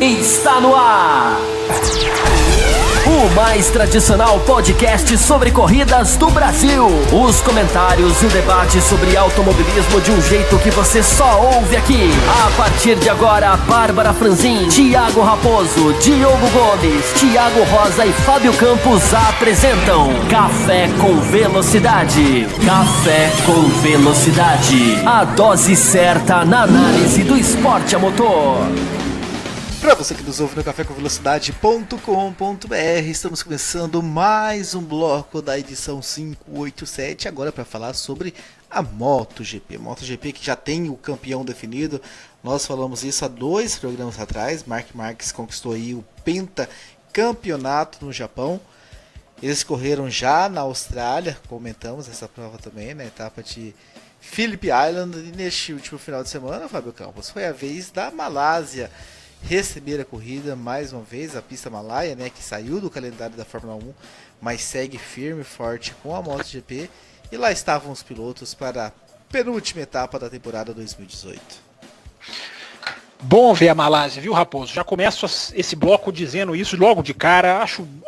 Está no ar! O mais tradicional podcast sobre corridas do Brasil. Os comentários e o debate sobre automobilismo de um jeito que você só ouve aqui. A partir de agora, Bárbara Franzin, Thiago Raposo, Diogo Gomes, Thiago Rosa e Fábio Campos apresentam Café com Velocidade. Café com Velocidade. A dose certa na análise do esporte a motor. Para você que nos ouve no cafécomvelocidade.com.br, estamos começando mais um bloco da edição 587, agora para falar sobre a MotoGP. MotoGP que já tem o campeão definido, nós falamos isso há 2 programas atrás. Marc Marquez conquistou aí o pentacampeonato no Japão. Eles correram já na Austrália, comentamos essa prova também, na etapa de Phillip Island. E neste último final de semana, Fábio Campos, foi a vez da Malásia receber a corrida mais uma vez, a pista malaia, né, que saiu do calendário da Fórmula 1, mas segue firme e forte com a MotoGP, e lá estavam os pilotos para a penúltima etapa da temporada 2018. Bom ver a Malásia, viu, Raposo? Já começo esse bloco dizendo isso logo de cara.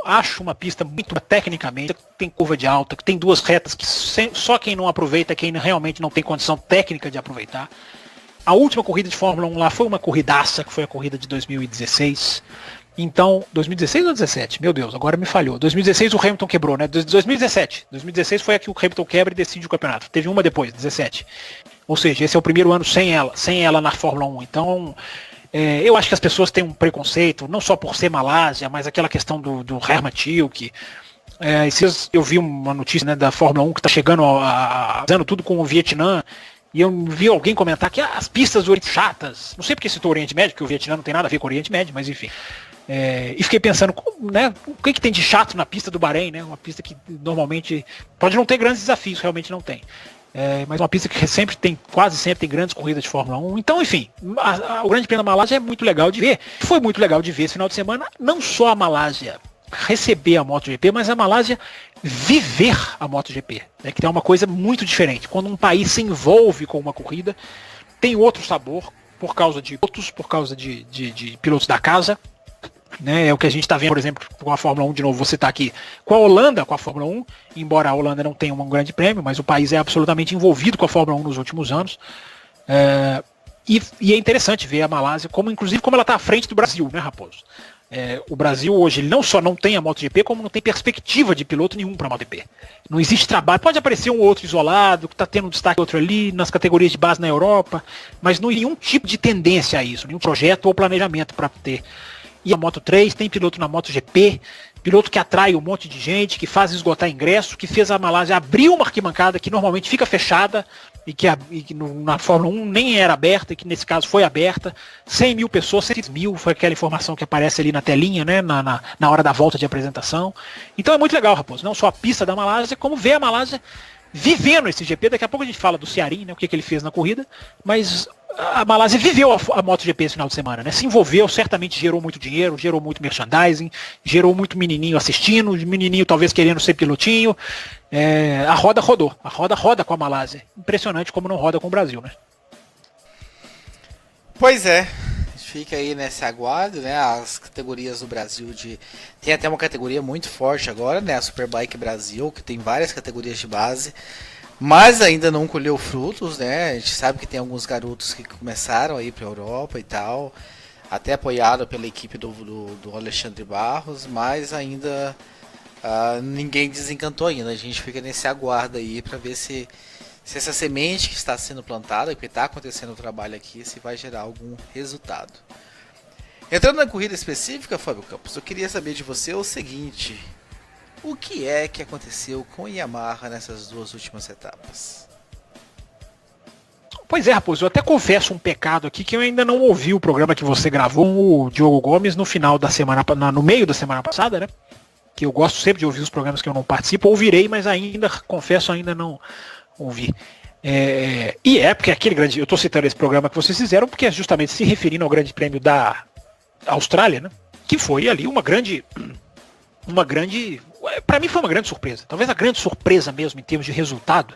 Acho uma pista muito tecnicamente, que tem curva de alta, que tem 2 retas que só quem não aproveita, quem realmente não tem condição técnica de aproveitar. A última corrida de Fórmula 1 lá foi uma corridaça, que foi a corrida de 2016. Então, 2016 ou 2017? Meu Deus, agora me falhou. 2016 o Hamilton quebrou, né? 2017. 2016 foi a que o Hamilton quebra e decide o campeonato. Teve uma depois, 17. Ou seja, esse é o primeiro ano sem ela na Fórmula 1. Então, eu acho que as pessoas têm um preconceito, não só por ser Malásia, mas aquela questão do Hermann Tilke. Eu vi uma notícia, né, da Fórmula 1 que está chegando, fazendo tudo com o Vietnã. E eu vi alguém comentar que as pistas do Oriente chatas, não sei porque citou o Oriente Médio, que o Vietnã não tem nada a ver com o Oriente Médio, mas enfim. E fiquei pensando, né, o que tem de chato na pista do Bahrein, né? Uma pista que normalmente pode não ter grandes desafios, realmente não tem. Mas uma pista que quase sempre tem grandes corridas de Fórmula 1. Então, enfim, o Grande Prêmio da Malásia é muito legal de ver. Foi muito legal de ver esse final de semana, não só a Malásia receber a MotoGP, mas a Malásia viver a MotoGP, né, que é uma coisa muito diferente. Quando um país se envolve com uma corrida, tem outro sabor, por causa de pilotos da casa, né, é o que a gente está vendo, por exemplo, com a Fórmula 1, de novo, você está aqui com a Holanda, com a Fórmula 1, embora a Holanda não tenha um grande prêmio, mas o país é absolutamente envolvido com a Fórmula 1 nos últimos anos. E é interessante ver a Malásia, inclusive como ela está à frente do Brasil, né, Raposo? O Brasil hoje ele não só não tem a MotoGP, como não tem perspectiva de piloto nenhum para a MotoGP. Não existe trabalho, pode aparecer um outro isolado, que está tendo um destaque outro ali, nas categorias de base na Europa, mas não nenhum tipo de tendência a isso, nenhum projeto ou planejamento para ter. E a Moto3 tem piloto na MotoGP, piloto que atrai um monte de gente, que faz esgotar ingresso, que fez a Malásia abrir uma arquibancada que normalmente fica fechada, e que na Fórmula 1 nem era aberta, e que nesse caso foi aberta. 100 mil pessoas, 100 mil, foi aquela informação que aparece ali na telinha, né, na hora da volta de apresentação. Então é muito legal, Raposo, não só a pista da Malásia, como ver a Malásia vivendo esse GP. Daqui a pouco a gente fala do Cearim, né, o que ele fez na corrida, mas a Malásia viveu a MotoGP esse final de semana, né? Se envolveu, certamente gerou muito dinheiro, gerou muito merchandising, gerou muito menininho assistindo, menininho talvez querendo ser pilotinho. A roda rodou, a roda roda com a Malásia. Impressionante como não roda com o Brasil, né? Pois é, fica aí nesse aguardo, né? As categorias do Brasil tem até uma categoria muito forte agora, né? A Superbike Brasil, que tem várias categorias de base, mas ainda não colheu frutos, né? A gente sabe que tem alguns garotos que começaram a ir para a Europa e tal, até apoiado pela equipe do Alexandre Barros, mas ainda ninguém desencantou ainda. A gente fica nesse aguardo aí para ver se essa semente que está sendo plantada, que está acontecendo o trabalho aqui, se vai gerar algum resultado. Entrando na corrida específica, Fábio Campos, eu queria saber de você o seguinte: o que é que aconteceu com a Yamaha nessas 2 últimas etapas? Pois é, Raposo, eu até confesso um pecado aqui, que eu ainda não ouvi o programa que você gravou com o Diogo Gomes no meio da semana passada, né? Que eu gosto sempre de ouvir os programas que eu não participo, ouvirei, mas confesso, ainda não ouvi. Porque aquele grande, eu estou citando esse programa que vocês fizeram, porque é justamente se referindo ao Grande Prêmio da Austrália, né? Que foi ali uma grande, para mim foi uma grande surpresa. Talvez a grande surpresa mesmo em termos de resultado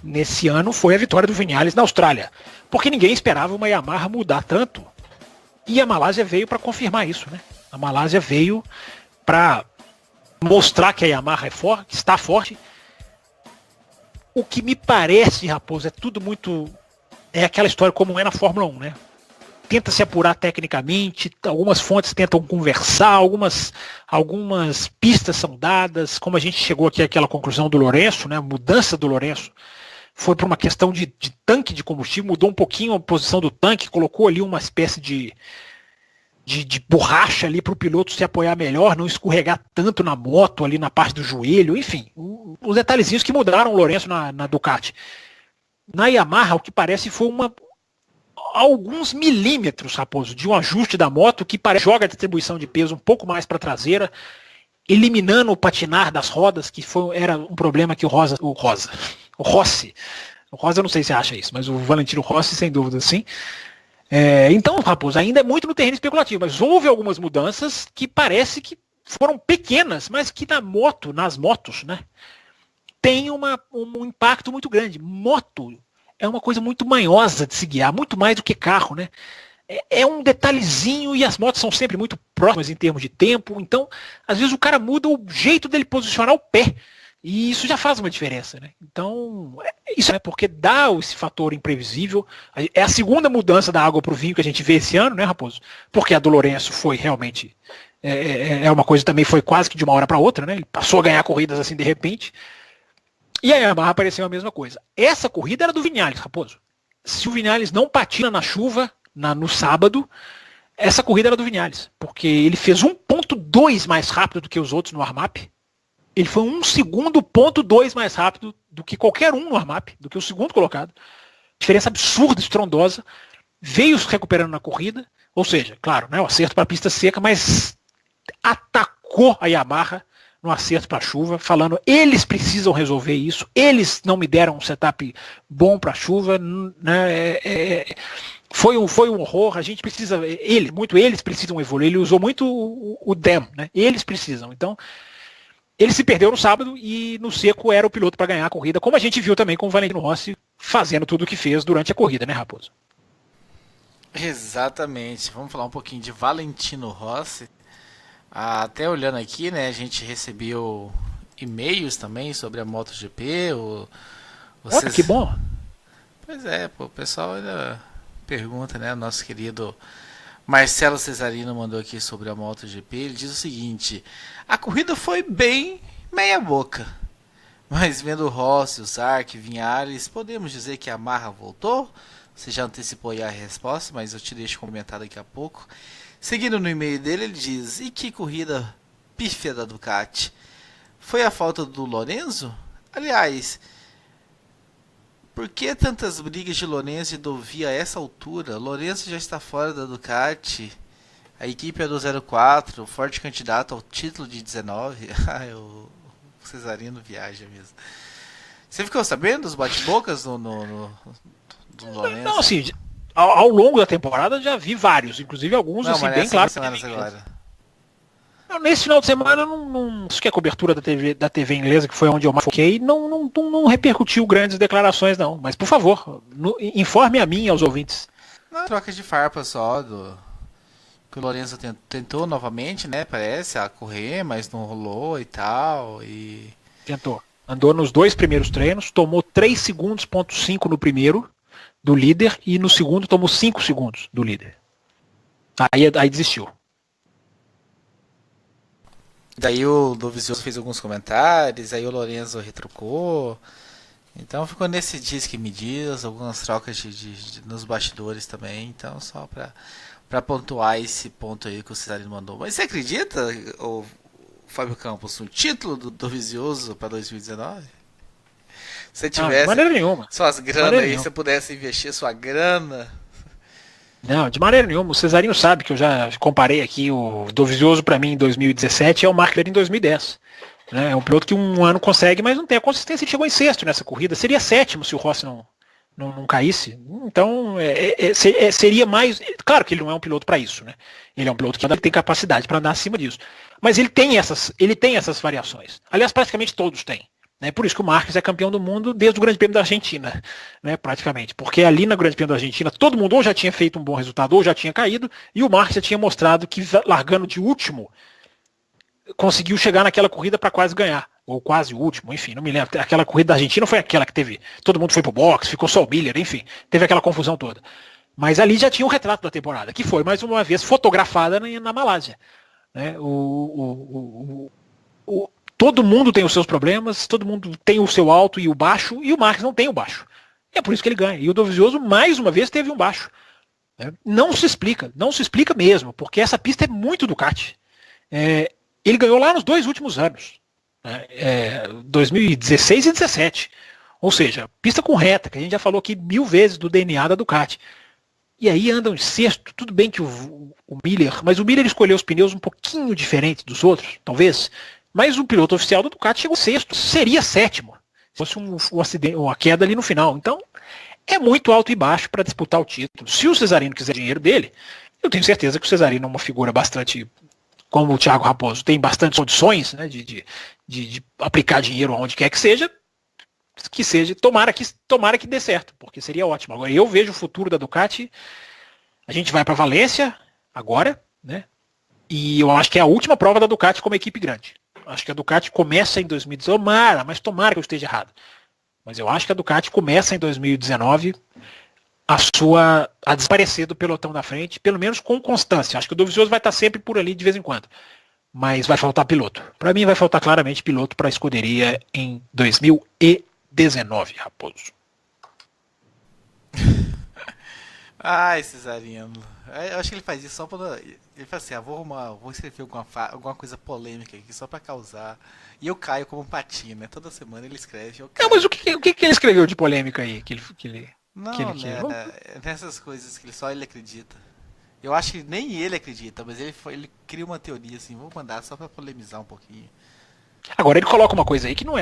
nesse ano foi a vitória do Viñales na Austrália, porque ninguém esperava uma Yamaha mudar tanto E a Malásia veio para confirmar isso, né? A Malásia veio para mostrar que a Yamaha é forte, que está forte. O que me parece, Raposo, é tudo muito... É aquela história como é na Fórmula 1, né? Tenta se apurar tecnicamente, algumas fontes tentam conversar, algumas pistas são dadas, como a gente chegou aqui àquela conclusão do Lourenço, né? A mudança do Lourenço foi por uma questão de tanque de combustível, mudou um pouquinho a posição do tanque, colocou ali uma espécie de borracha ali para o piloto se apoiar melhor, não escorregar tanto na moto, ali na parte do joelho, enfim, os detalhezinhos que mudaram o Lourenço na Ducati. Na Yamaha, o que parece foi alguns milímetros, Raposo, de um ajuste da moto que joga a distribuição de peso um pouco mais para a traseira, eliminando o patinar das rodas, que era um problema que o Rossi, eu não sei se acha isso, mas o Valentino Rossi, sem dúvida, sim. Então, Raposo, ainda é muito no terreno especulativo, mas houve algumas mudanças que parece que foram pequenas, mas que nas motos, né, tem um impacto muito grande. Moto é uma coisa muito manhosa de se guiar, muito mais do que carro, né? É um detalhezinho e as motos são sempre muito próximas em termos de tempo, então, às vezes o cara muda o jeito dele posicionar o pé, e isso já faz uma diferença, né? Então, isso é porque dá esse fator imprevisível. É a segunda mudança da água para o vinho que a gente vê esse ano, né, Raposo? Porque a do Lourenço foi realmente... uma coisa também, foi quase que de uma hora para outra, né? Ele passou a ganhar corridas assim de repente. E a Yamaha apareceu a mesma coisa. Essa corrida era do Viñales, Raposo. Se o Viñales não patina na chuva, no sábado, essa corrida era do Viñales. Porque ele fez 1.2 mais rápido do que os outros no warm-up. Ele foi 1 segundo, 0.2 mais rápido do que qualquer um no warm-up, do que o segundo colocado. Diferença absurda, estrondosa. Veio se recuperando na corrida. Ou seja, claro, né, o acerto para a pista seca, mas atacou a Yamaha no acerto para a chuva, falando, eles precisam resolver isso, eles não me deram um setup bom para a chuva, né, foi um horror, a gente precisa, eles precisam evoluir, ele usou muito o them, né, eles precisam, então, ele se perdeu no sábado e no seco era o piloto para ganhar a corrida, como a gente viu também com o Valentino Rossi fazendo tudo o que fez durante a corrida, né, Raposo? Exatamente, vamos falar um pouquinho de Valentino Rossi. Até olhando aqui, né, a gente recebeu e-mails também sobre a MotoGP. Olha, que bom! Pois é, o pessoal ainda pergunta, né, o nosso querido Marcelo Cesarino mandou aqui sobre a MotoGP, ele diz o seguinte: a corrida foi bem meia boca, mas vendo o Rossi, o Sark, Viñales, podemos dizer que a Yamaha voltou? Você já antecipou aí a resposta, mas eu te deixo comentar daqui a pouco. Seguindo no e-mail dele, ele diz: e que corrida pífia da Ducati? Foi a falta do Lorenzo? Aliás, por que tantas brigas de Lorenzo e Dovi a essa altura? Lorenzo já está fora da Ducati, a equipe é do 04, forte candidato ao título de 19. O Cesarino viaja mesmo. Você ficou sabendo dos bate-bocas do Lorenzo? Não, assim... Ao longo da temporada já vi vários, inclusive alguns assim, bem claros. Nesse final de semana não acho que a cobertura da TV inglesa, que foi onde eu mais foquei, não repercutiu grandes declarações não. Mas por favor, informe a mim e aos ouvintes. Troca de farpa só que o Lorenzo tentou novamente, né? Parece a correr, mas não rolou e tal. Tentou. Andou nos 2 primeiros treinos, tomou 3 segundos, 5 no primeiro do líder, e no segundo tomou 5 segundos do líder. Aí desistiu. Daí o Dovizioso fez alguns comentários, aí o Lorenzo retrucou. Então ficou nesse diz que me diz, algumas trocas nos bastidores também. Então só pra pontuar esse ponto aí que o Cesarino mandou. Mas você acredita, o Fábio Campos, um título do Dovizioso para 2019? Se tivesse de maneira nenhuma. Suas granas aí, se você pudesse investir sua grana. Não, de maneira nenhuma. O Cesarino sabe que eu já comparei aqui o Dovizioso para mim em 2017 é o Mark Webber em 2010. Né? É um piloto que um ano consegue, mas não tem a consistência. Ele chegou em 6º nessa corrida. Seria 7º se o Rossi não caísse. Então, seria mais... Claro que ele não é um piloto para isso. Né? Ele é um piloto que tem capacidade para andar acima disso. Mas ele tem essas variações. Aliás, praticamente todos têm. Né? Por isso que o Marques é campeão do mundo desde o Grande Prêmio da Argentina, né? Praticamente. Porque ali na Grande Prêmio da Argentina todo mundo ou já tinha feito um bom resultado ou já tinha caído, e o Marques já tinha mostrado que largando de último conseguiu chegar naquela corrida para quase ganhar. Ou quase o último, enfim, não me lembro. Aquela corrida da Argentina foi aquela que teve. Todo mundo foi pro box, ficou só o Miller, enfim, teve aquela confusão toda. Mas ali já tinha um retrato da temporada, que foi mais uma vez fotografada na Malásia. Né? Todo mundo tem os seus problemas, todo mundo tem o seu alto e o baixo, e o Marques não tem o baixo. E é por isso que ele ganha. E o Dovizioso, mais uma vez, teve um baixo. Né? Não se explica mesmo, porque essa pista é muito Ducati. Ele ganhou lá nos 2 últimos anos, né? 2016 e 2017. Ou seja, pista com reta, que a gente já falou aqui 1000 vezes do DNA da Ducati. E aí andam em sexto, tudo bem que o Miller, mas o Miller escolheu os pneus um pouquinho diferentes dos outros, talvez, mas o piloto oficial da Ducati chegou sexto, seria sétimo, se fosse um acidente, uma queda ali no final. Então, é muito alto e baixo para disputar o título. Se o Cesarino quiser dinheiro dele, eu tenho certeza que o Cesarino é uma figura bastante, como o Thiago Raposo, tem bastante condições, né, de aplicar dinheiro aonde quer que seja, tomara que dê certo, porque seria ótimo. Agora, eu vejo o futuro da Ducati, a gente vai para Valência agora, né? E eu acho que é a última prova da Ducati como equipe grande. Acho que a Ducati começa em 2019, tomara que eu esteja errado. Mas eu acho que a Ducati começa em 2019 a desaparecer do pelotão da frente, pelo menos com constância. Acho que o Dovizioso vai estar sempre por ali de vez em quando. Mas vai faltar piloto. Para mim vai faltar claramente piloto para a escuderia em 2019, Raposo. Ai, Cesarino. Eu acho que ele faz isso só pra... Ele fala assim, vou escrever alguma coisa polêmica aqui só pra causar. E eu caio como um patinho, né? Toda semana ele escreve, eu caio. Não, mas o que ele escreveu de polêmica aí? Não, nessas coisas que só ele acredita. Eu acho que nem ele acredita, mas ele cria uma teoria assim, vou mandar só pra polemizar um pouquinho. Agora ele coloca uma coisa aí que não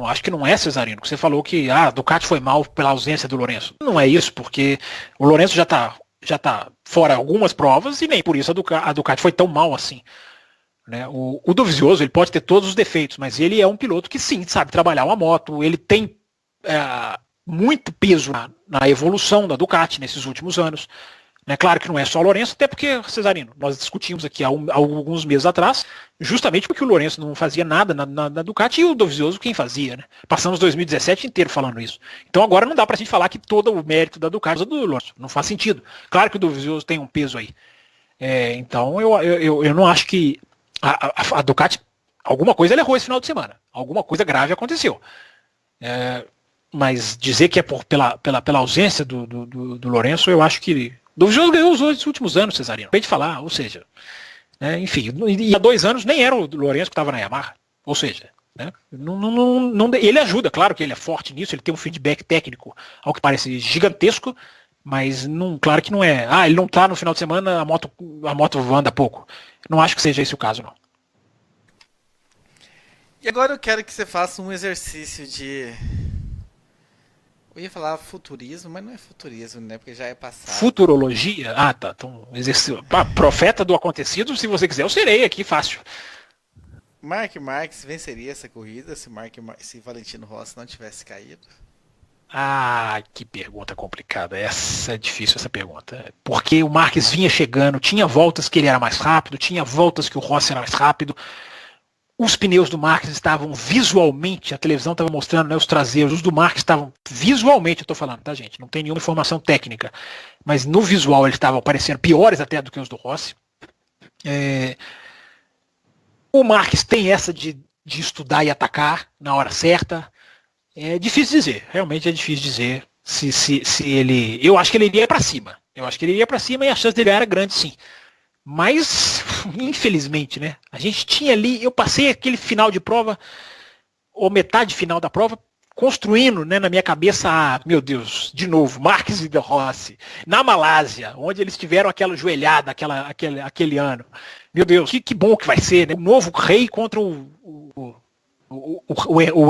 acho que não é Cesarino, que você falou que a Ducati foi mal pela ausência do Lourenço. Não é isso, porque o Lourenço já tá fora algumas provas e nem por isso a Ducati foi tão mal assim. Né? O Dovizioso, ele pode ter todos os defeitos, mas ele é um piloto que sim, sabe trabalhar uma moto, ele tem muito peso na evolução da Ducati nesses últimos anos. É claro que não é só o Lourenço, até porque, Cesarino, nós discutimos aqui há alguns meses atrás, justamente porque o Lourenço não fazia nada na Ducati e o Dovizioso quem fazia, né? Passamos 2017 inteiro falando isso. Então agora não dá pra gente falar que todo o mérito da Ducati é do Lourenço. Não faz sentido. Claro que o Dovizioso tem um peso aí. Então eu não acho que a Ducati, alguma coisa ele errou esse final de semana. Alguma coisa grave aconteceu. Mas dizer que é pela ausência do Lourenço, eu acho que o Dovizioso ganhou os 2 últimos anos, Cesarino. Acabei de falar, ou seja, enfim, e há 2 anos nem era o Lourenço que estava na Yamaha. Ou seja, né, ele ajuda, claro que ele é forte nisso, ele tem um feedback técnico, ao que parece gigantesco, mas claro que não é. Ele não está no final de semana, a moto anda pouco. Não acho que seja esse o caso, não. E agora eu quero que você faça um exercício de... Eu ia falar futurismo, mas não é futurismo, né? Porque já é passado. Futurologia? Tá. Então, profeta do acontecido, se você quiser, eu serei aqui, fácil. Mark Marques venceria essa corrida se Valentino Rossi não tivesse caído? Que pergunta complicada. Essa é difícil, essa pergunta. Porque o Marques vinha chegando, tinha voltas que ele era mais rápido, tinha voltas que o Rossi era mais rápido. Os pneus do Marques estavam visualmente, a televisão estava mostrando, né, os traseiros, os do Marques estavam visualmente, eu estou falando, tá, gente? Não tem nenhuma informação técnica, mas no visual eles estavam parecendo piores até do que os do Rossi. O Marques tem essa de estudar e atacar na hora certa. É difícil dizer, realmente é difícil dizer se ele... Eu acho que ele iria para cima. E a chance dele era grande, sim. Mas, infelizmente, né? A gente tinha ali, eu passei aquele final de prova, ou metade final da prova, construindo, né, na minha cabeça, meu Deus, de novo, Marques e De Rossi, na Malásia, onde eles tiveram aquela joelhada, aquele ano. Meu Deus, que bom que vai ser, né? O novo rei contra o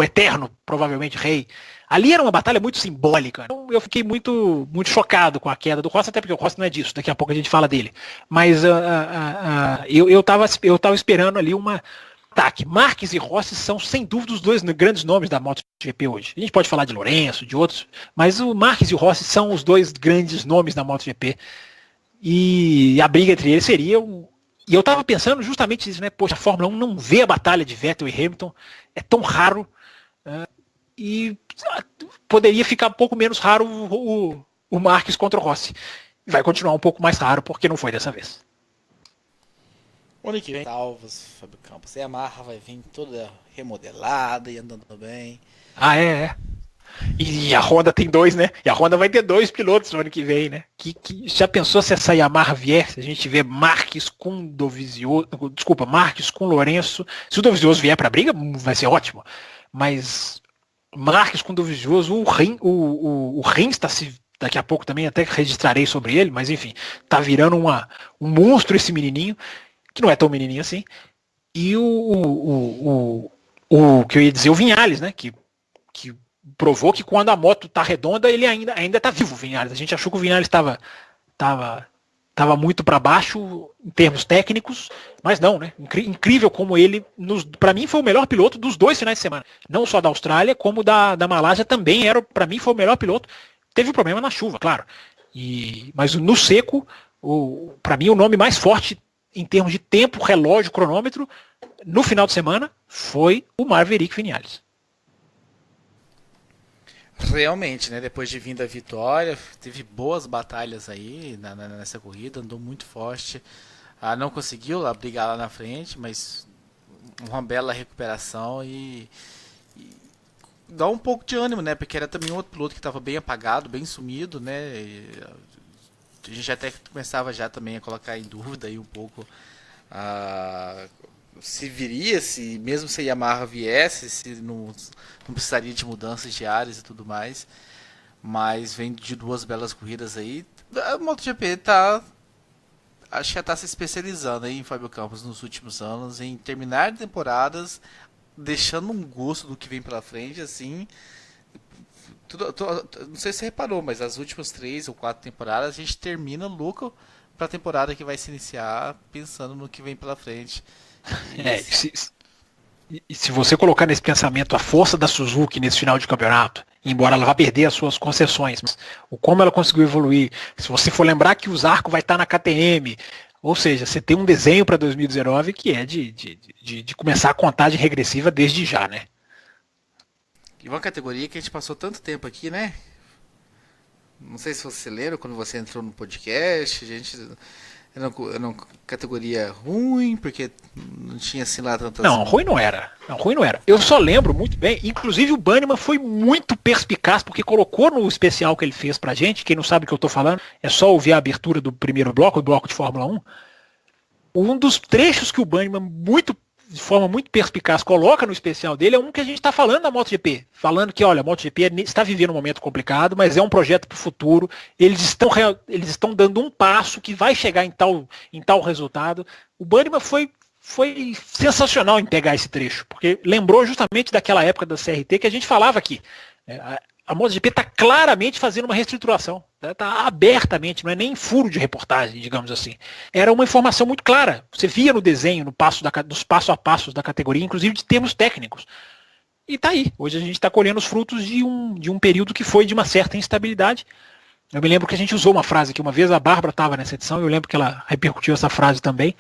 eterno, provavelmente, rei. Ali era uma batalha muito simbólica. Então, eu fiquei muito, muito chocado com a queda do Rossi, até porque o Rossi não é disso, daqui a pouco a gente fala dele. Mas eu tava esperando ali uma ataque. Marques e Rossi são, sem dúvida, os dois grandes nomes da MotoGP hoje. A gente pode falar de Lourenço, de outros, mas o Marques e o Rossi são os dois grandes nomes da MotoGP. E a briga entre eles seria E eu tava pensando justamente isso, né? Poxa, a Fórmula 1 não vê a batalha de Vettel e Hamilton, é tão raro, e poderia ficar um pouco menos raro o Marques contra o Rossi. Vai continuar um pouco mais raro, porque não foi dessa vez. O ano que vem, salvos, Fábio Campos. E a Yamaha vai vir toda remodelada e andando bem. Ah, é. E a Honda tem 2, né? E a Honda vai ter 2 pilotos no ano que vem, né? Já pensou se essa Yamaha vier? Se a gente vê Marques com Dovizioso, Marques com Lourenço. Se o Dovizioso vier pra briga, vai ser ótimo. Mas Marques com Dovizioso, o Rins está se... Daqui a pouco também até registrarei sobre ele, mas enfim, tá virando um monstro esse menininho, que não é tão menininho assim. E o que eu ia dizer, o Viñales, né? Que provou que quando a moto tá redonda, ele ainda tá vivo, o Viñales. A gente achou que o Viñales estava muito para baixo em termos técnicos, mas não, né? Incrível como ele, para mim, foi o melhor piloto dos 2 finais de semana. Não só da Austrália, como da Malásia também para mim, foi o melhor piloto. Teve problema na chuva, claro. Mas no seco, para mim, o nome mais forte em termos de tempo, relógio, cronômetro, no final de semana, foi o Maverick Viñales. Realmente, né? Depois de vir da vitória, teve boas batalhas aí nessa corrida, andou muito forte. Não conseguiu lá brigar lá na frente, mas uma bela recuperação e dá um pouco de ânimo, né? Porque era também outro piloto que estava bem apagado, bem sumido, né? A gente até começava já também a colocar em dúvida aí um pouco se viria, se mesmo se a Yamaha viesse, se não precisaria de mudanças diárias e tudo mais. Mas vem de 2 belas corridas aí. A MotoGP acho que já está se especializando aí em Fábio Campos nos últimos anos em terminar temporadas deixando um gosto do que vem pela frente, assim. Não sei se você reparou, mas as últimas 3 ou 4 temporadas a gente termina louco para a temporada que vai se iniciar pensando no que vem pela frente. Se você colocar nesse pensamento a força da Suzuki nesse final de campeonato, embora ela vá perder as suas concessões, mas como ela conseguiu evoluir, se você for lembrar que o Zarco vai estar na KTM, ou seja, você tem um desenho para 2019 que é de começar a contagem regressiva desde já, né? E uma categoria que a gente passou tanto tempo aqui, né? Não sei se você lembra quando você entrou no podcast, a gente... Era uma categoria ruim, porque não tinha assim lá tantas... Não, ruim não era. Eu só lembro muito bem, inclusive o Banniman foi muito perspicaz, porque colocou no especial que ele fez pra gente, quem não sabe o que eu tô falando, é só ouvir a abertura do primeiro bloco, o bloco de Fórmula 1. Um dos trechos que o Banniman, de forma muito perspicaz, coloca no especial dele é um que a gente está falando da MotoGP. Falando que, olha, a MotoGP está vivendo um momento complicado, mas é um projeto para o futuro. Eles estão dando um passo que vai chegar em tal resultado. O Banniman foi sensacional em pegar esse trecho, porque lembrou justamente daquela época da CRT que a gente falava aqui. A MotoGP está claramente fazendo uma reestruturação. Está abertamente, não é nem furo de reportagem, digamos assim. Era uma informação muito clara. Você via no desenho, dos passo a passos da categoria, inclusive de termos técnicos. E está aí. Hoje a gente está colhendo os frutos de um período que foi de uma certa instabilidade. Eu me lembro que a gente usou uma frase que uma vez a Bárbara estava nessa edição, eu lembro que ela repercutiu essa frase também,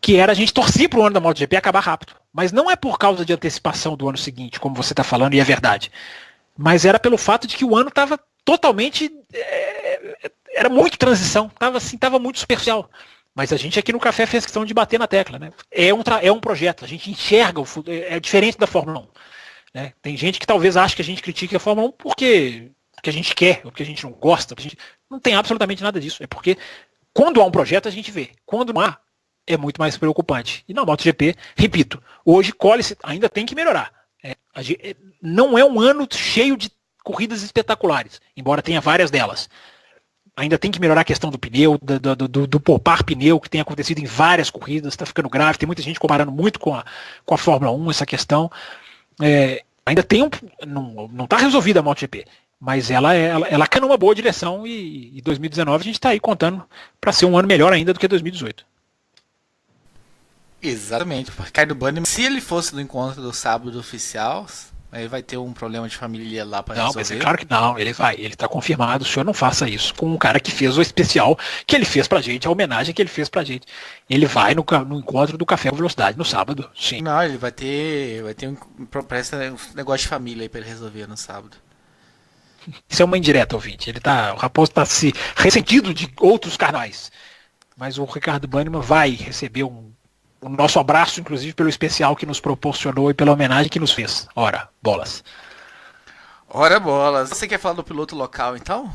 que era a gente torcer para o ano da MotoGP acabar rápido. Mas não é por causa de antecipação do ano seguinte, como você está falando, e é verdade. Mas era pelo fato de que o ano estava totalmente... Era muito transição, estava muito superficial. Mas a gente aqui no Café fez questão de bater na tecla, né? É um projeto, a gente enxerga o futuro, é diferente da Fórmula 1. Né? Tem gente que talvez ache que a gente critica a Fórmula 1 porque a gente quer, ou porque a gente não gosta. Não tem absolutamente nada disso. É porque quando há um projeto a gente vê. Quando não há, é muito mais preocupante. E na MotoGP, repito, hoje colhe-se, ainda tem que melhorar. Não é um ano cheio de corridas espetaculares, embora tenha várias delas. Ainda tem que melhorar a questão do pneu, do poupar pneu, que tem acontecido em várias corridas, está ficando grave, tem muita gente comparando muito com a Fórmula 1 essa questão. Ainda tem não está resolvida a MotoGP, mas ela quer numa boa direção e 2019 a gente está aí contando para ser um ano melhor ainda do que 2018. Exatamente. O Ricardo Banniman, se ele fosse no encontro do sábado oficial, aí vai ter um problema de família lá para resolver. Não, mas é claro que não, ele vai, ele tá confirmado, o senhor não faça isso com um cara que fez o especial que ele fez pra gente, a homenagem que ele fez pra gente. Ele vai no encontro do Café com Velocidade no sábado, sim. Não, ele vai ter parece um negócio de família aí pra ele resolver no sábado. Isso é uma indireta, ouvinte. O Raposo tá se ressentido de outros canais. Mas o Ricardo Banniman vai receber o nosso abraço, inclusive pelo especial que nos proporcionou e pela homenagem que nos fez. Ora, bolas. Ora, bolas. Você quer falar do piloto local, então?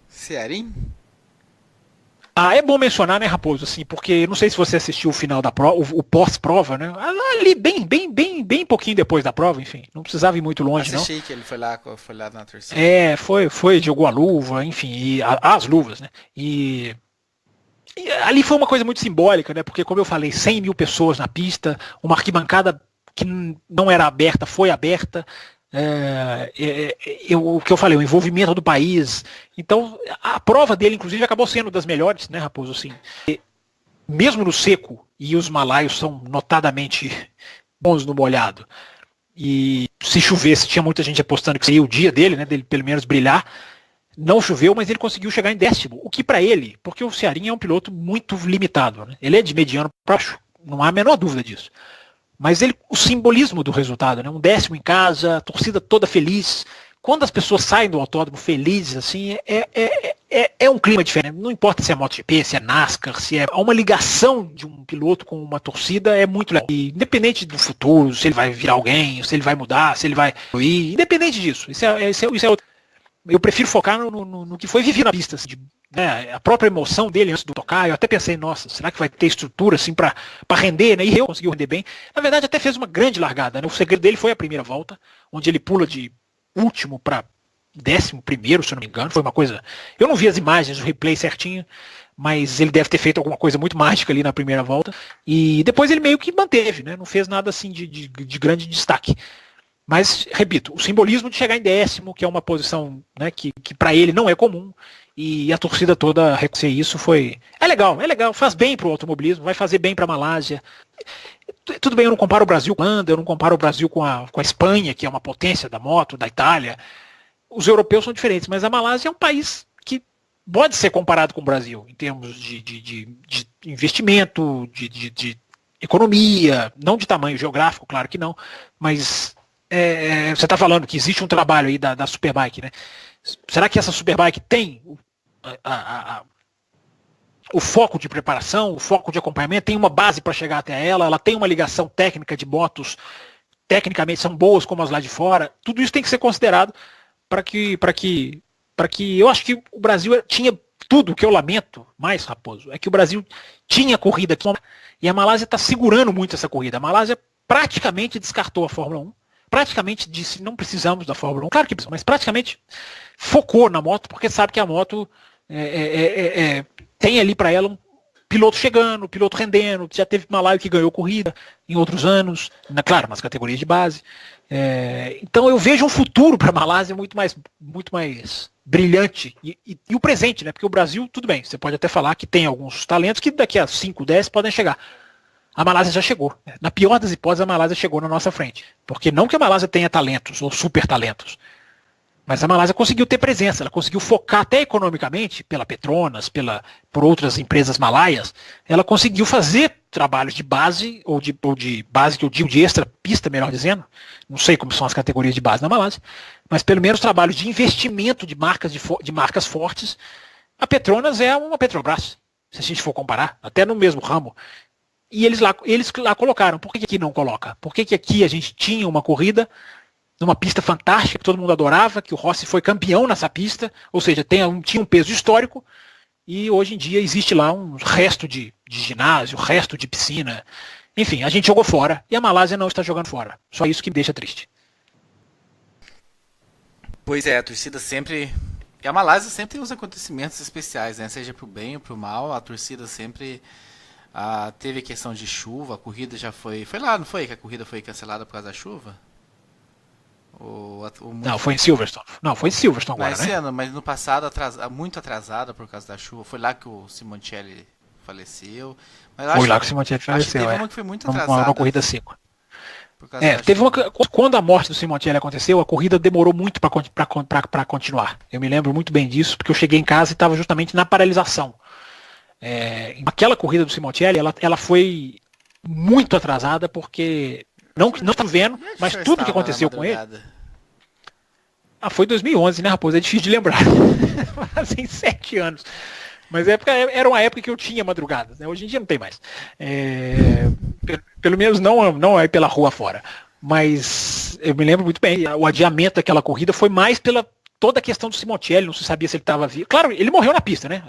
Cearim? É bom mencionar, né, Raposo, assim, porque não sei se você assistiu o final da prova, o pós-prova, né? Ali bem pouquinho depois da prova, enfim, não precisava ir muito longe, não. Assisti que ele foi lá na torcida. Jogou a luva, enfim, e as luvas, né? E ali foi uma coisa muito simbólica, né? Porque, como eu falei, 100 mil pessoas na pista, uma arquibancada que não era aberta, foi aberta. O que eu falei, o envolvimento do país. Então, a prova dele, inclusive, acabou sendo das melhores, né, Raposo? Assim, mesmo no seco, e os malaios são notadamente bons no molhado, e se chovesse, tinha muita gente apostando que seria o dia dele, né, dele pelo menos brilhar. Não choveu, mas ele conseguiu chegar em 10º, o que para ele, porque o Cearim é um piloto muito limitado, né? Ele é de mediano para baixo, não há a menor dúvida disso. Mas o simbolismo do resultado, né? Um 10º em casa, a torcida toda feliz. Quando as pessoas saem do autódromo felizes, assim, é um clima diferente. Não importa se é MotoGP, se é NASCAR, se é uma ligação de um piloto com uma torcida, é muito legal. E, independente do futuro, se ele vai virar alguém, se ele vai mudar, se ele vai ir, independente disso. Isso é outro. Eu prefiro focar no que foi vivido na pista, assim, né, a própria emoção dele antes do tocar. Eu até pensei, nossa, será que vai ter estrutura assim para render, né? E eu conseguiu render bem. Na verdade, até fez uma grande largada, né? O segredo dele foi a primeira volta, onde ele pula de último para 11º, se eu não me engano. Foi uma coisa. Eu não vi as imagens, o replay certinho, mas ele deve ter feito alguma coisa muito mágica ali na primeira volta. E depois ele meio que manteve, né? Não fez nada assim de grande destaque. Mas, repito, o simbolismo de chegar em 10º, que é uma posição, né, que para ele não é comum, e a torcida toda reconhecer isso É legal, faz bem para o automobilismo, vai fazer bem para a Malásia. Tudo bem, eu não comparo o Brasil com a Holanda, eu não comparo o Brasil com a Espanha, que é uma potência da moto, da Itália. Os europeus são diferentes, mas a Malásia é um país que pode ser comparado com o Brasil, em termos de investimento, de economia, não de tamanho geográfico, claro que não, mas... você está falando que existe um trabalho aí da Superbike, né? Será que essa Superbike tem o foco de preparação, o foco de acompanhamento, tem uma base para chegar até ela tem uma ligação técnica de motos, tecnicamente são boas como as lá de fora? Tudo isso tem que ser considerado para que eu acho que o Brasil tinha tudo. O que eu lamento mais, Raposo, é que o Brasil tinha corrida aqui, e a Malásia está segurando muito essa corrida. A Malásia praticamente descartou a Fórmula 1. Praticamente disse, não precisamos da Fórmula 1, claro que precisamos, mas praticamente focou na moto, porque sabe que a moto tem ali para ela um piloto chegando, piloto rendendo, já teve Malaio que ganhou corrida em outros anos, claro, nas categorias de base. Então eu vejo um futuro para a Malásia muito mais brilhante, e o presente, né? Porque o Brasil, tudo bem, você pode até falar que tem alguns talentos que daqui a 5, 10 podem chegar. A Malásia já chegou. Na pior das hipóteses, a Malásia chegou na nossa frente. Porque não que a Malásia tenha talentos, ou super talentos, mas a Malásia conseguiu ter presença, ela conseguiu focar até economicamente, pela Petronas, por outras empresas malaias, ela conseguiu fazer trabalhos de base, ou de base que eu digo de extra pista, melhor dizendo, não sei como são as categorias de base na Malásia, mas pelo menos trabalhos de investimento de marcas fortes. A Petronas é uma Petrobras, se a gente for comparar, até no mesmo ramo. E eles lá colocaram. Por que aqui não coloca? Por que aqui a gente tinha uma corrida numa pista fantástica, que todo mundo adorava, que o Rossi foi campeão nessa pista, ou seja, tinha um peso histórico, e hoje em dia existe lá um resto de ginásio, resto de piscina. Enfim, a gente jogou fora, e a Malásia não está jogando fora. Só isso que me deixa triste. Pois é, a torcida sempre... E a Malásia sempre tem os acontecimentos especiais, né? Seja pro bem ou pro mal, a torcida sempre... teve questão de chuva, a corrida já foi lá, não foi que a corrida foi cancelada por causa da chuva? Não, foi em Silverstone. Não, foi em Silverstone agora, esse né? ano, mas no passado muito atrasada por causa da chuva. Foi lá que o Simoncelli faleceu. Mas foi lá que o Simoncelli faleceu. Teve uma que foi muito atrasada. Uma corrida seca. Teve uma. Quando a morte do Simoncelli aconteceu, a corrida demorou muito para continuar. Eu me lembro muito bem disso, porque eu cheguei em casa e estava justamente na paralisação. Aquela corrida do Simoncelli, ela foi muito atrasada, porque não estou vendo, mas tudo que aconteceu com ele. Foi 2011, né, Raposo? É difícil de lembrar. Fazem 7 anos. Mas era uma época que eu tinha madrugadas, né? Hoje em dia não tem mais. Pelo menos não é pela rua fora. Mas eu me lembro muito bem, o adiamento daquela corrida foi mais pela toda a questão do Simoncelli, não se sabia se ele estava vivo. Claro, ele morreu na pista, né?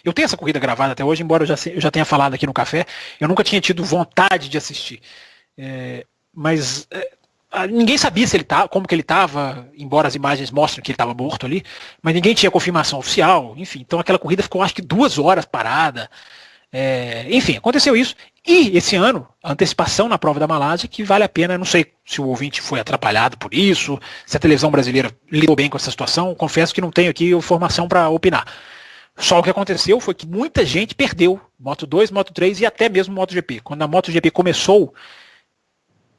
Eu tenho essa corrida gravada até hoje, embora eu já tenha falado aqui no café, eu nunca tinha tido vontade de assistir. Mas ninguém sabia se ele como que ele estava, embora as imagens mostrem que ele estava morto ali, mas ninguém tinha confirmação oficial, enfim. Então aquela corrida ficou acho que 2 horas parada. Enfim, aconteceu isso. E esse ano, a antecipação na prova da Malásia, que vale a pena, não sei se o ouvinte foi atrapalhado por isso, se a televisão brasileira lidou bem com essa situação, confesso que não tenho aqui informação para opinar. Só o que aconteceu foi que muita gente perdeu Moto 2, Moto 3 e até mesmo MotoGP. Quando a MotoGP começou,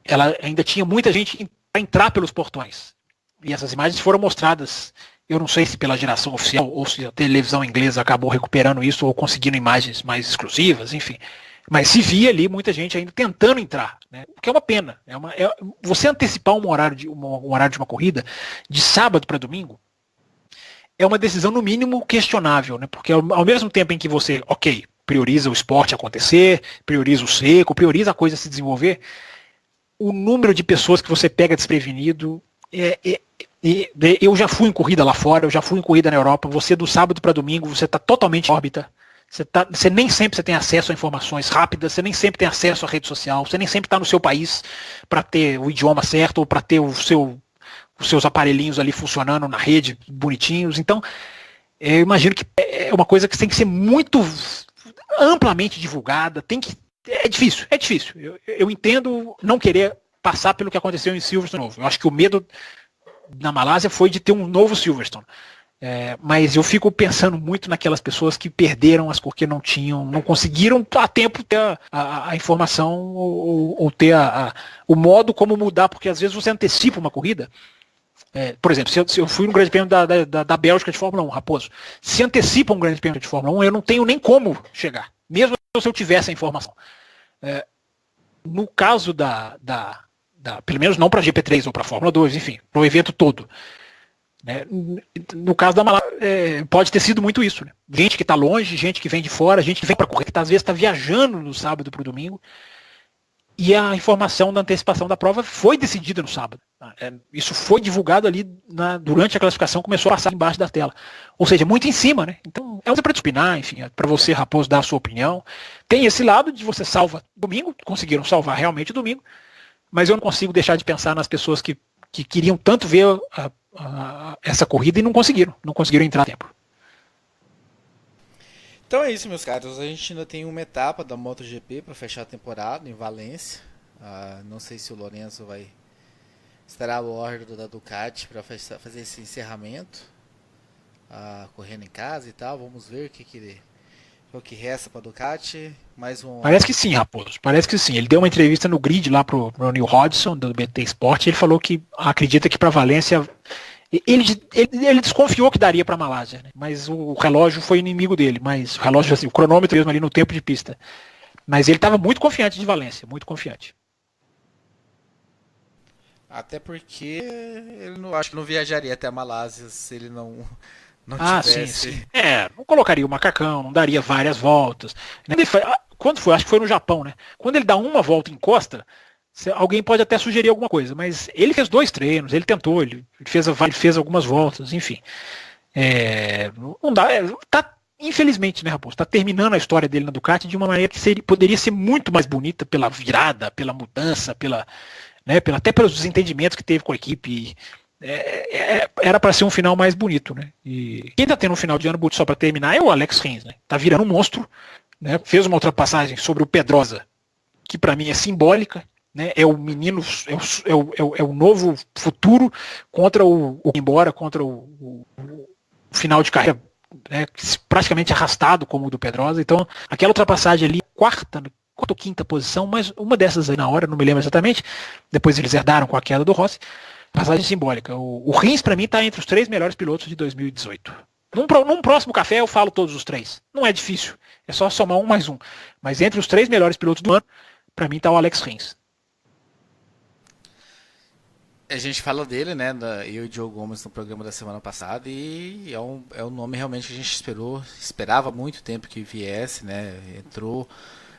ela ainda tinha muita gente para entrar pelos portões. E essas imagens foram mostradas, eu não sei se pela geração oficial ou se a televisão inglesa acabou recuperando isso ou conseguindo imagens mais exclusivas, enfim. Mas se via ali muita gente ainda tentando entrar, né? O que é uma pena. Você antecipar um horário de uma corrida de sábado para domingo é uma decisão no mínimo questionável, né? Porque ao mesmo tempo em que você, prioriza o esporte acontecer, prioriza o seco, prioriza a coisa se desenvolver, o número de pessoas que você pega desprevenido eu já fui em corrida lá fora, eu já fui em corrida na Europa, você do sábado para domingo, você está totalmente em órbita, você nem sempre você tem acesso a informações rápidas, você nem sempre tem acesso à rede social, você nem sempre está no seu país para ter o idioma certo ou para ter os seus aparelhinhos ali funcionando na rede, bonitinhos. Então, eu imagino que é uma coisa que tem que ser muito amplamente divulgada, é difícil. Eu entendo não querer passar pelo que aconteceu em Silverstone novo. Eu acho que o medo na Malásia foi de ter um novo Silverstone. Mas eu fico pensando muito naquelas pessoas que perderam porque não conseguiram a tempo ter a informação ou ter o modo como mudar, porque às vezes você antecipa uma corrida. Por exemplo, se eu fui no Grande Prêmio da Bélgica de Fórmula 1, Raposo, se antecipa um Grande Prêmio de Fórmula 1, eu não tenho nem como chegar, mesmo se eu tivesse a informação. No caso pelo menos não para a GP3 ou para a Fórmula 2, enfim, para o evento todo. No caso da Malásia, pode ter sido muito isso. Né? Gente que está longe, gente que vem de fora, gente que vem para correr, que às vezes está viajando no sábado para o domingo, e a informação da antecipação da prova foi decidida no sábado. Isso foi divulgado ali durante a classificação, começou a passar embaixo da tela. Ou seja, muito em cima, né? Então, é para opinar, enfim, para você, Raposo, dar a sua opinião. Tem esse lado de você salva domingo, conseguiram salvar realmente o domingo, mas eu não consigo deixar de pensar nas pessoas que queriam tanto ver essa corrida e não conseguiram entrar a tempo. Então é isso, meus caros. A gente ainda tem uma etapa da MotoGP para fechar a temporada em Valência. Não sei se o Lourenço estará a bordo da Ducati para fazer esse encerramento, correndo em casa e tal. Vamos ver o que resta para a Ducati. Parece que sim, Raposo. Parece que sim. Ele deu uma entrevista no Grid lá pro Neil Hodgson do BT Sport. Ele falou que acredita que para Valência ele desconfiou que daria para Malásia, né? Mas o relógio foi inimigo dele. Mas o relógio, assim, o cronômetro mesmo ali no tempo de pista. Mas ele estava muito confiante de Valência, muito confiante. Até porque acho que não viajaria até a Malásia se ele não tivesse. Sim. Não colocaria o macacão, não daria várias voltas. Quando foi? Acho que foi no Japão, né? Quando ele dá uma volta em costa, alguém pode até sugerir alguma coisa, mas ele fez 2 treinos, ele tentou, ele fez algumas voltas, enfim. Não dá, infelizmente, né, Raposo? Está terminando a história dele na Ducati de uma maneira que poderia ser muito mais bonita pela virada, pela mudança, até pelos desentendimentos que teve com a equipe. Era para ser um final mais bonito, né? E quem está tendo um final de ano bonito só para terminar é o Alex Rins, né? Tá virando um monstro, né? Fez uma ultrapassagem sobre o Pedrosa, que para mim é simbólica, né? É o menino, é o novo futuro contra contra o final de carreira praticamente arrastado como o do Pedrosa. Então, aquela ultrapassagem ali, quarta ou quinta posição, mas uma dessas aí na hora, não me lembro exatamente. Depois eles herdaram com a queda do Rossi. Passagem simbólica. O Rins, para mim, está entre os 3 melhores pilotos de 2018. Num próximo café eu falo todos os 3. Não é difícil. É só somar um mais um. Mas entre os 3 melhores pilotos do ano, para mim está o Alex Rins. A gente fala dele, né? Eu e o Diogo Gomes no programa da semana passada, e é um nome realmente que a gente esperava há muito tempo que viesse, né? Entrou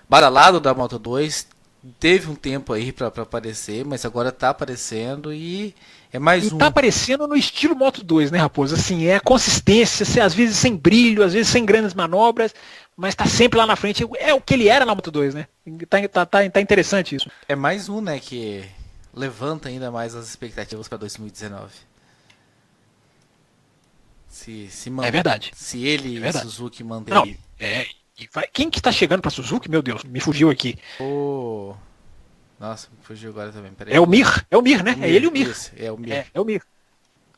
badalado da Moto 2, teve um tempo aí para aparecer, mas agora tá aparecendo e é mais um. Tá aparecendo no estilo Moto 2, né, Raposo? Assim, é a consistência, às vezes sem brilho, às vezes sem grandes manobras, mas tá sempre lá na frente. É o que ele era na Moto 2, né? Tá interessante isso. É mais um, né, que levanta ainda mais as expectativas para 2019. É verdade. Se ele e Suzuki manter. Não, quem que tá chegando pra Suzuki? Meu Deus, me fugiu aqui. Nossa, me fugiu agora também. Peraí. É o Mir, né? É ele e o Mir. Isso, é o Mir. É o Mir.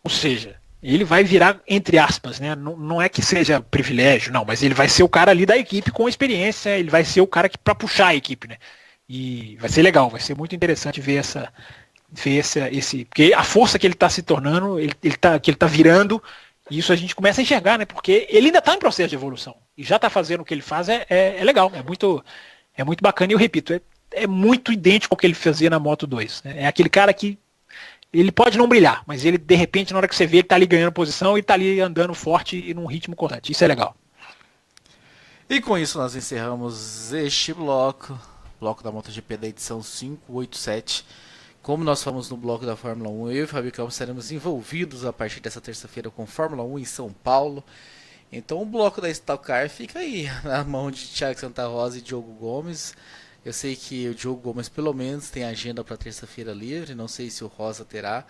Ou seja, ele vai virar, entre aspas, né? Não é que seja privilégio, não, mas ele vai ser o cara ali da equipe com experiência, ele vai ser o cara para puxar a equipe, né? E vai ser legal, vai ser muito interessante ver porque a força que ele está se tornando, que ele tá virando, e isso a gente começa a enxergar, né? Porque ele ainda está em processo de evolução e já está fazendo o que ele faz, é legal, é muito bacana. E eu repito, é muito idêntico ao que ele fazia na Moto 2. Né? É aquele cara que ele pode não brilhar, mas ele de repente na hora que você vê ele tá ali ganhando posição e tá ali andando forte e num ritmo correto. Isso é legal. E com isso nós encerramos este bloco da MotoGP da edição 587. Como nós falamos no bloco da Fórmula 1, eu e o Fábio Campos estaremos envolvidos a partir dessa terça-feira com Fórmula 1 em São Paulo. Então o bloco da Stock Car fica aí na mão de Thiago Santa Rosa e Diogo Gomes. Eu sei que o Diogo Gomes pelo menos tem agenda para terça-feira livre, não sei se o Rosa terá.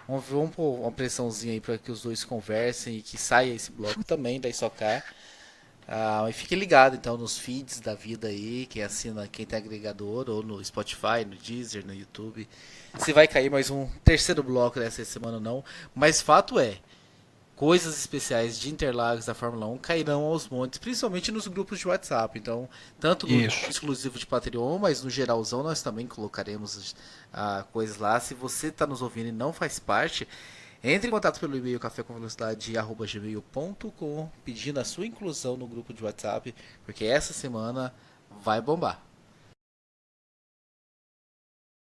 Vamos pôr uma pressãozinha aí para que os dois conversem e que saia esse bloco também da Stock Car. E fique ligado então nos feeds da vida aí, quem assina, quem tem agregador, ou no Spotify, no Deezer, no YouTube. Se vai cair mais um terceiro bloco dessa semana ou não, mas fato é, coisas especiais de Interlagos da Fórmula 1 cairão aos montes, principalmente nos grupos de WhatsApp. Então, tanto no exclusivo de Patreon, mas no geralzão nós também colocaremos coisas lá. Se você está nos ouvindo e não faz parte, entre em contato pelo e-mail cafécomvelocidade@gmail.com pedindo a sua inclusão no grupo de WhatsApp, porque essa semana vai bombar.